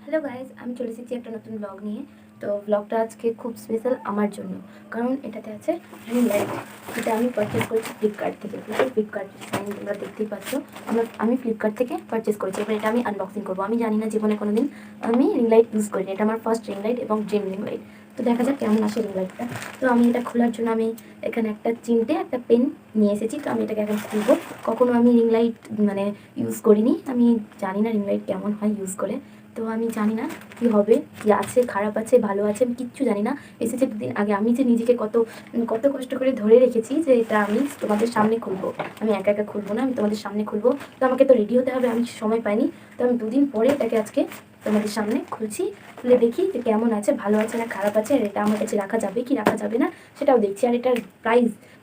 Hello guys, আমি চলে এসেছি একটা নতুন ব্লগ নিয়ে। তো ব্লগটা আজকে খুব স্পেশাল আমার জন্য, কারণ এটাতে আছে রিং লাইট। এটা আমি পারচেস করেছি ফ্লিপকার্ট থেকে। ফ্লিপকার্ট সাইন তোমরা দেখতেই পাচ্ছ। আমি ফ্লিপকার্ট থেকে পারচেস করেছি। এবার এটা আমি আনবক্সিং করবো। আমি জানি না জীবনে কোনো দিন আমি রিং লাইট ইউজ করিনি। এটা আমার ফার্স্ট রিং লাইট এবং ড্রিম রিং লাইট। তো দেখা যাক কেমন আসে রিং লাইটটা। তো আমি এটা খোলার জন্য আমি এখানে একটা চিমটে একটা পেন নিয়ে এসেছি। তো আমি এটাকে এখন খুলবো। কখনো আমি রিং লাইট ইউজ করিনি। আমি জানি না রিং লাইট কেমন হয় ইউজ করে। তো আমি জানি না কী হবে, কী আছে, খারাপ আছে, ভালো আছে, আমি কিচ্ছু জানি না। এসেছে দুদিন আগে। আমি যে নিজেকে কত কত কষ্ট করে ধরে রেখেছি যে এটা আমি তোমাদের সামনে খুলবো। আমি একা একা খুলবো না, আমি তোমাদের সামনে খুলবো। তো আমাকে তো রেডি হতে হবে, আমি সময় পাইনি। তো আমি দুদিন পরে এটাকে আজকে তোমাদের সামনে খুলছি। খুলে দেখি যে কেমন আছে, ভালো আছে না খারাপ আছে, আর এটা আমার কাছে রাখা যাবে কি রাখা যাবে না সেটাও দেখছি। আর এটার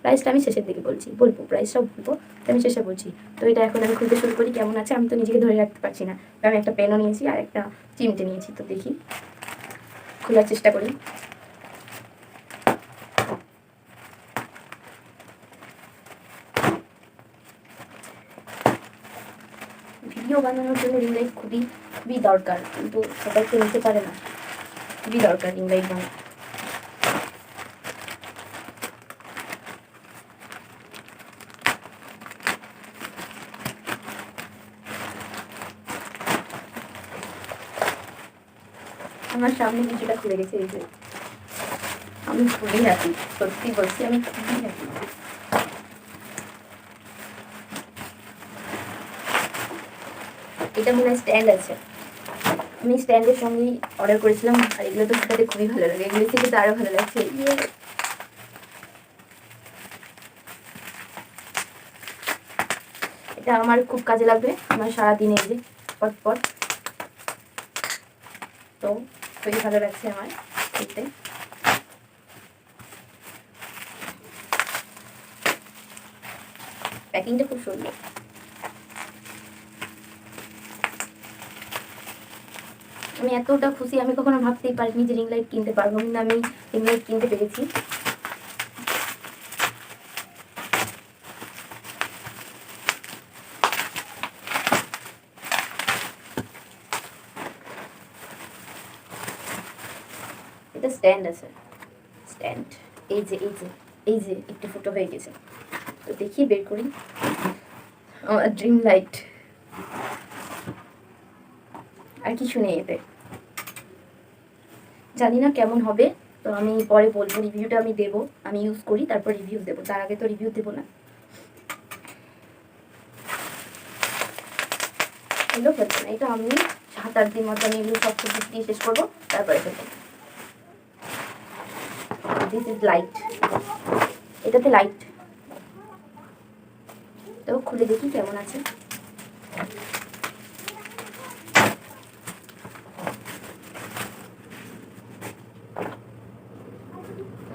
প্রাইসটা আমি শেষের দিকে বলবো, প্রাইসটাও বলবো, তো আমি শেষে বলছি। তো এটা এখন আমি খুলতে শুরু করি। কেমন আছে আমি তো নিজেকে ধরে রাখতে পারছি না। তো আমি একটা পেনও নিয়েছি আর একটা চিমটে নিয়েছি। তো দেখি, খোলার চেষ্টা করি। ভিডিও বানানোর জন্য রিং লাইট খুবই খুবই দরকার, কিন্তু সবাই তো নিতে পারে না। খুবই দরকার রিং লাইট বানানো। আমার সামনে কিছুটা খুলে গেছে। এই যে আমি খুবই হ্যাপি, সত্যি বলছি আমি খুবই হ্যাপি। এটা মনে হয় স্ট্যান্ড আছে। আমি স্ট্যান্ডের সঙ্গেই অর্ডার করেছিলাম। আর এগুলো তো খেতে খুবই ভালো লাগে, এগুলো থেকে তো আরও ভালো লাগছে। এটা আমার খুব কাজে লাগবে আমার সারাদিনে, যে পট তো খুবই ভালো লাগছে আমার দেখতে। প্যাকিংটা খুব সুন্দর। আমি এতটা খুশি, আমি কখনো ভাবতেই পারিনি যে রিং লাইট কিনতে পারবো, কিন্তু আমি রিং লাইট কিনতে পেরেছি। এটা স্ট্যান্ড আছে, স্ট্যান্ড। এই যে একটু ফুটো হয়ে গেছে। তো দেখি বের করি আমার ড্রিম লাইট। আর কিছু নেই এতে, জানি না কেমন হবে। তো আমি পরে বলবো, রিভিউটা আমি দেবো। আমি ইউজ করি তারপর রিভিউ দেবো, তার আগে তো রিভিউ দেবো না। এগুলো ফেলবো না, এটা আমি 7-8 দিন মতো আমি এগুলো সব কিছু দিয়ে শেষ করবো, তারপরে ফেলবো। দিস ইজ লাইট, এটাতে লাইট। তো খুলে দেখি কেমন আছে।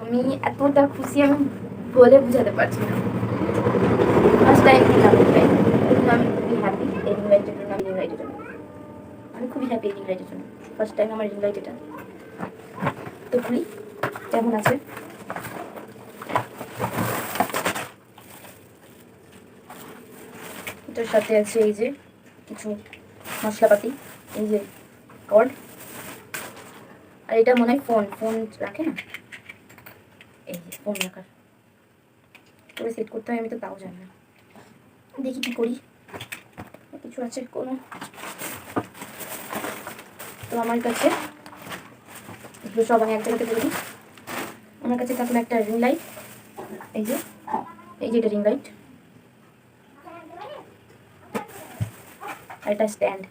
আমি এতটা খুশি আমি বলে বুঝাতে পারছি না। ফার্স্ট টাইম কিনলাম এটাই, কিন্তু আমি খুবই হ্যাপি এই রিং লাইটের জন্য। আমি খুবই হ্যাপি এই রিং লাইটের জন্য। ফার্স্ট টাইম আমার রিং লাইট এটা। তো খুলি কেমন আছে। এটার সাথে আছে এই যে কিছু মশলাপাতি, এই যে কর্ড। আর এটা মনে হয় ফোন রাখে না, এই যে ফোন রাখার করে সেট করতে হয়, আমি তো তাও জানি না। দেখি কি করি, কিছু আছে কোনো। তো আমার কাছে এগুলো সব আমি এক জায়গাতে করে দিই। আমার কাছে থাকলো একটা রিং লাইট, এই যে এটা রিং লাইট, আর এটা স্ট্যান্ড।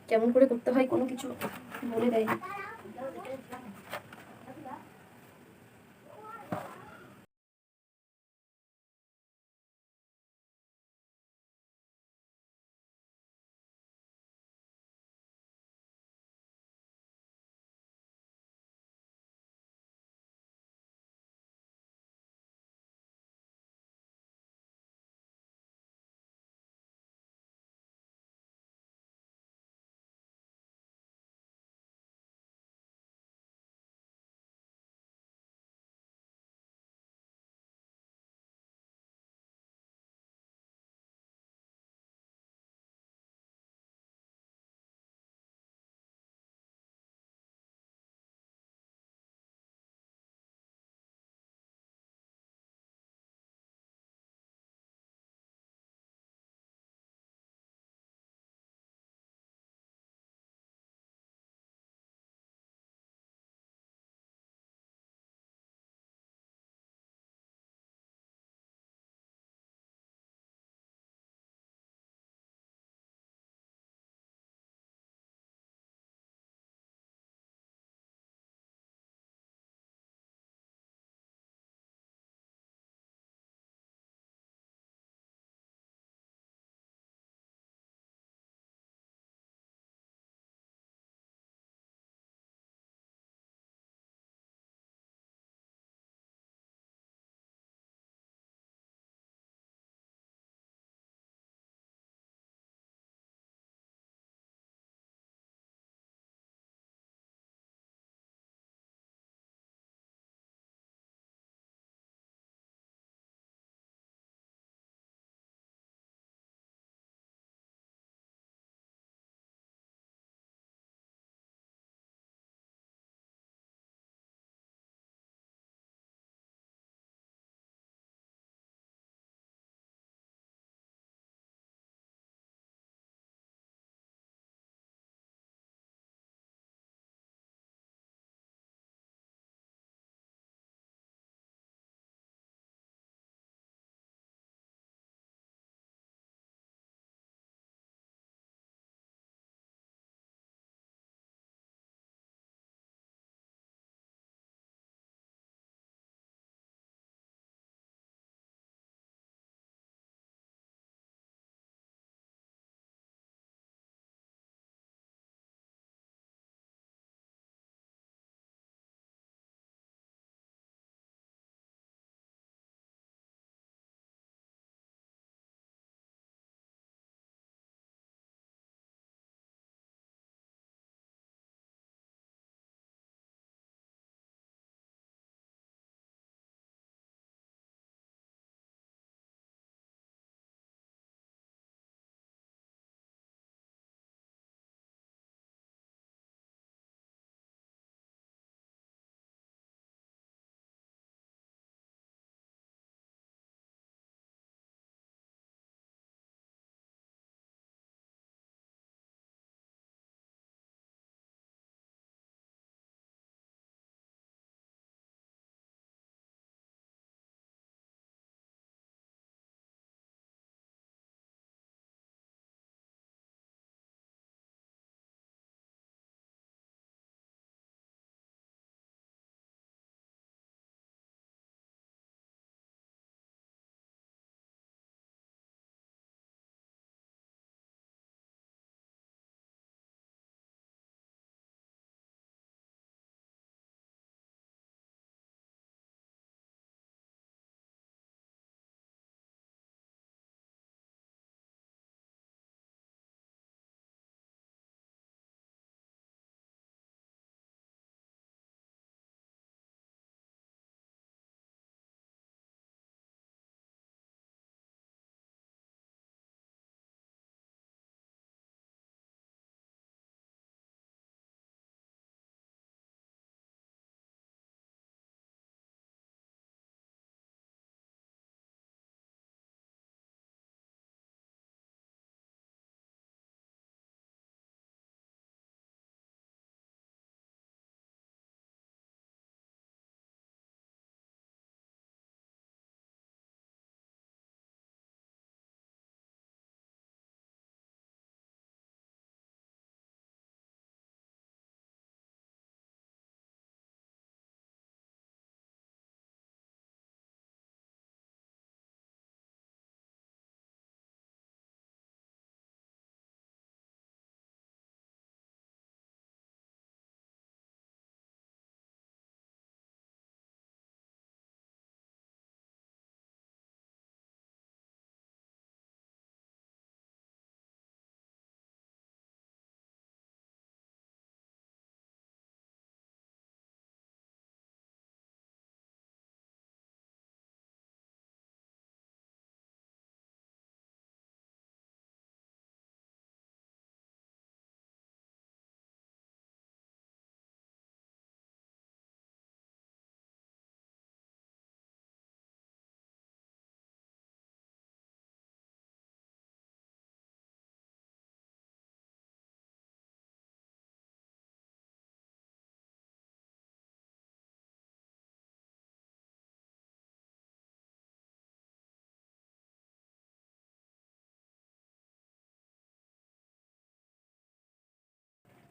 কেমন করে করতে হয় কোনো কিছু বলে দেয়নি।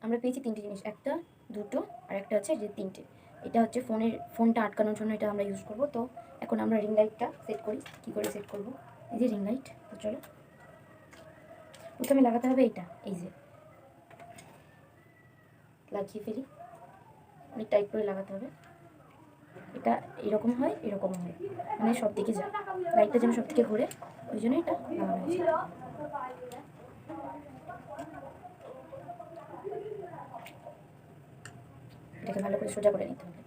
আমরা পেয়েছি 3টে জিনিস, একটা, দুটো, আর একটা হচ্ছে যে 3টে। এটা হচ্ছে ফোনটা আটকানোর জন্য এটা আমরা ইউজ করব। তো এখন আমরা রিং লাইটটা সেট করি। কী করে সেট করব? এই যে রিং লাইট, তো চলো প্রথমে লাগাতে হবে এইটা, এই যে লাগিয়ে ফেলি, অনেক টাইট করে লাগাতে হবে। এটা এরকম হয়, এরকম হয়, মানে সব দিকে যায়, লাইটটা যেন সব দিকে ঘুরে, ওই জন্য এটা লাগানো হয়েছে। এটাকে ভালো করে সোজা করে নিতে হবে।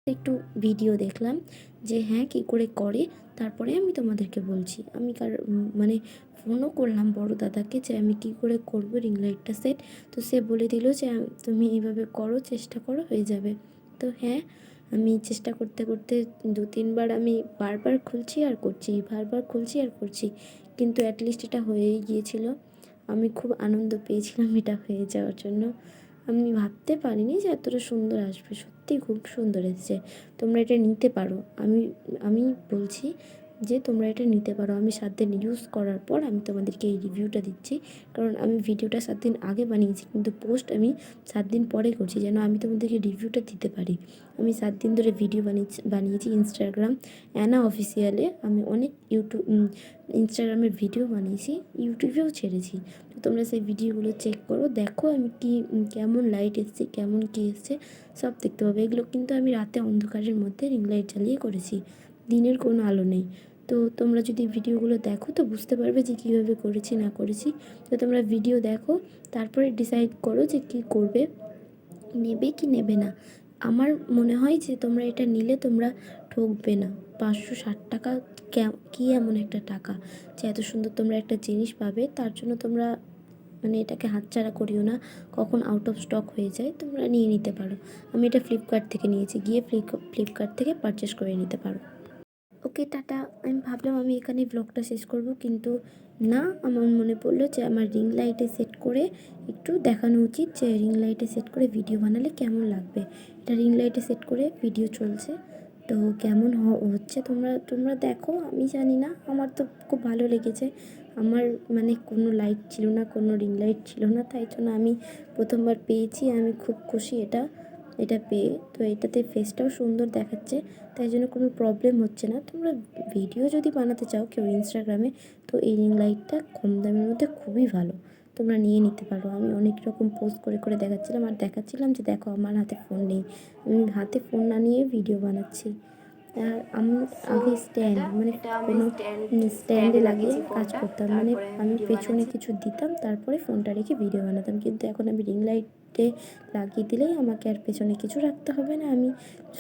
একটু ভিডিও দেখলাম যে হ্যাঁ কী করে করে, তারপরে আমি তোমাদেরকে বলছি। আমি মানে ফোনও করলাম বড় দাদাকে যে আমি কী করে করব রিং লাইটটা সেট। তো সে বলে দিল যে তুমি এইভাবে করো, চেষ্টা করো, হয়ে যাবে। তো হ্যাঁ, আমি চেষ্টা করতে করতে 2-3বার আমি বারবার খুলছি আর করছি, বারবার খুলছি আর করছি, কিন্তু অ্যাটলিস্ট এটা হয়েই গিয়েছিল। আমি খুব আনন্দ পেয়েছিলাম এটা হয়ে যাওয়ার জন্য। আমি ভাবতে পারিনি যে এতটা সুন্দর আসবে, সত্যিই খুব সুন্দর এসেছে। তোমরা এটা নিতে পারো, আমি আমি বলছি যে তোমরা এটা নিতে পারো। আমি 7 দিন ইউজ করার পর আমি তোমাদেরকে এই রিভিউটা দিচ্ছি, কারণ আমি ভিডিওটা 7 দিন আগে বানিয়েছি, কিন্তু পোস্ট আমি 7 দিন পরে করছি, যেন আমি তোমাদেরকে রিভিউটা দিতে পারি। আমি 7 দিন ধরে ভিডিও বানিয়েছি ইনস্টাগ্রাম অ্যানা অফিসিয়ালে। আমি অনেক ইনস্টাগ্রামের ভিডিও বানিয়েছি, ইউটিউবেও ছেড়েছি। তো তোমরা সেই ভিডিওগুলো চেক করো, দেখো আমি কেমন লাইট এসছে, কেমন কী এসছে, সব দেখতে পাবে। এগুলো কিন্তু আমি রাতে অন্ধকারের মধ্যে রিং লাইট জ্বালিয়ে করেছি, দিনের কোনো আলো নেই। তো তোমরা যদি ভিডিওগুলো দেখো তো বুঝতে পারবে যে কীভাবে করেছি না করেছি। তো তোমরা ভিডিও দেখো, তারপরে ডিসাইড করো যে কী করবে, নেবে কি নেবে না। আমার মনে হয় যে তোমরা এটা নিলে তোমরা ঠকবে না। 560 টাকা কী এমন একটা টাকা যে এত সুন্দর তোমরা একটা জিনিস পাবে, তার জন্য তোমরা মানে এটাকে হাতছাড়া করিও না। কখন আউট অফ স্টক হয়ে যায় তোমরা নিয়ে নিতে পারো। আমি এটা ফ্লিপকার্ট থেকে নিয়েছি, গিয়ে ফ্লিপকার্ট থেকে পারচেস করে নিতে পারো। ওকে, টাটা। আমি ভাবলাম আমি এখানে ব্লগটা শেষ করব, কিন্তু না, আমার মনে পড়লো যে আমার রিং লাইটে সেট করে একটু দেখানো উচিত যে রিং লাইটে সেট করে ভিডিও বানালে কেমন লাগবে। এটা রিং লাইটে সেট করে ভিডিও চলছে, তো কেমন হচ্ছে তোমরা তোমরা দেখো। আমি জানি না, আমার তো খুব ভালো লেগেছে। আমার মানে কোনো লাইট ছিল না, কোনো রিং লাইট ছিল না, তাই জন্য আমি প্রথমবার পেয়েছি, আমি খুব খুশি এটা পেয়ে। তো এটাতে ফেসটাও সুন্দর দেখাচ্ছে, তাই জন্য কোনো প্রবলেম হচ্ছে না। তোমরা ভিডিও যদি বানাতে চাও কেউ ইনস্টাগ্রামে, তো এই রিং লাইটটা কম দামের মধ্যে খুবই ভালো, তোমরা নিয়ে নিতে পারো। আমি অনেক রকম পোস্ট করে করে দেখাচ্ছিলাম, আর দেখাচ্ছিলাম যে দেখো আমার হাতে ফোন নেই, আমি হাতে ফোন না নিয়ে ভিডিও বানাচ্ছি। আর আমি আগে মানে কোনো স্ট্যান্ডে লাগিয়ে কাজ করতাম, মানে আমি পেছনে কিছু দিতাম, তারপরে ফোনটা রেখে ভিডিও বানাতাম। কিন্তু এখন আমি রিং লাইটে লাগিয়ে দিলেই আমাকে আর পেছনে কিছু রাখতে হবে না, আমি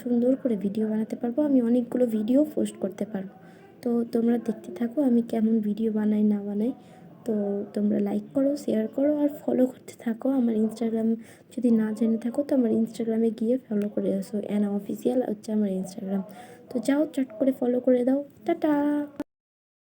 সুন্দর করে ভিডিও বানাতে পারবো, আমি অনেকগুলো ভিডিও পোস্ট করতে পারবো। তো তোমরা দেখতে থাকো আমি কেমন ভিডিও বানাই না বানাই। তো তোমরা লাইক করো, শেয়ার করো, আর ফলো করতে থাকো আমার ইনস্টাগ্রাম। যদি না জেনে থাকো তো আমার ইনস্টাগ্রামে গিয়ে ফলো করে আসো, অ্যানা অফিসিয়াল হচ্ছে আমার ইনস্টাগ্রাম। তো যাও, চট করে ফলো করে দাও। টাটা।